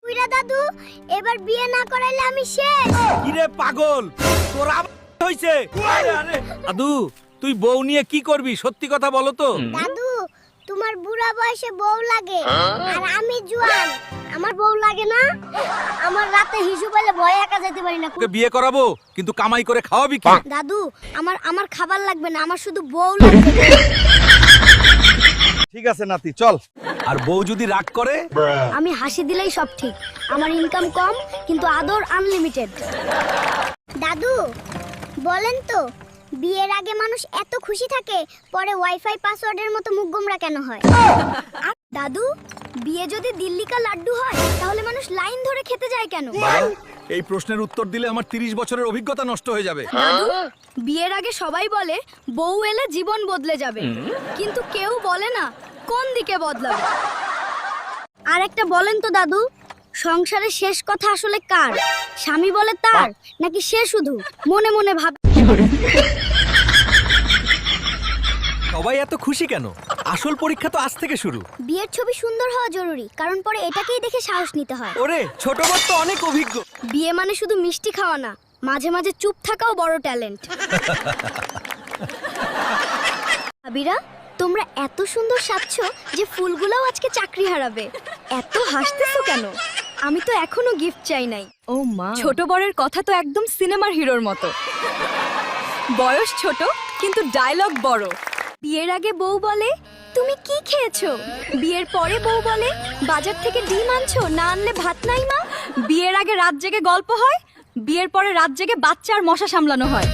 কইরা দাদু, এবার বিয়ে না করাইলে আমি শেষ। কিরে পাগল, তোর আবার হইছে? আরে আরে দাদু, তুই বউ নিয়ে কি করবি? সত্যি কথা বলো তো। দাদু, তোমার বুড়া বয়সে বউ লাগে আর আমি জোয়ান, আমার বউ লাগে না? আমার রাতে হিসু বলে ভয় একা যেতে পারি না। তোকে বিয়ে করাবো, কিন্তু কামাই করে খাওয়াবি কি? দাদু, আমার খাবার লাগবে না, আমার শুধু বউ লাগবে। ঠিক আছে নাতি, চল। আর বউ যদি রাগ করে? আমি হাসি দিলেই সব ঠিক। আমার ইনকাম কম কিন্তু আদর আনলিমিটেড। দাদু, বলেন তো, বিয়ের আগে মানুষ এত খুশি থাকে, পরে ওয়াইফাই পাসওয়ার্ডের মতো মুখ গোমরা কেন হয়? দাদু, বিয়ে যদি দিল্লি কা লাড্ডু হয়, তাহলে মানুষ লাইন ধরে খেতে যায় কেন? এই প্রশ্নের উত্তর দিলে আমার 30 বছরের অভিজ্ঞতা নষ্ট হয়ে যাবে। দাদু, বিয়ের আগে সবাই বলে বউ এলে জীবন বদলে যাবে, কিন্তু কেউ বলে না কোন দিকে বদলাবে। আর একটা বলেন তো দাদু, সংসারের শেষ কথা আসলে কার? স্বামী বলে তার, নাকি সে শুধু মনে মনে ভাবে? সবাই এত খুশি কেন? আসল পরীক্ষা তো আজ থেকে শুরু। বিয়ের ছবি সুন্দর হওয়া জরুরি, কারণ পরে এটাকেই দেখে সাহস নিতে হয়। ওরে, ছোট বড় তো অনেক অভিজ্ঞ। বিয়ে মানে শুধু মিষ্টি খাওয়া না, মাঝে মাঝে চুপ থাকাও বড় ট্যালেন্ট। ভাবিরা, তোমরা এত সুন্দর সাজছো যে ফুলগুলোও আজকে চাকরি হারাবে। এত হাসতেছো কেন? আমি তো এখনো গিফট চাই নাই। ও মা, ছোট বরের কথা তো একদম সিনেমার হিরোর মতো। বয়স ছোট কিন্তু ডায়লগ বড়। বিয়ের আগে বউ বলে তুমি কি খেয়েছো, বিয়ের পরে বউ বলে বাজার থেকে ডিম আনছো, না আনলে ভাত নাই মা। বিয়ের আগে রাত জেগে গল্প হয়, বিয়ের পরে রাত জেগে বাচ্চা আর মশা সামলানো হয়।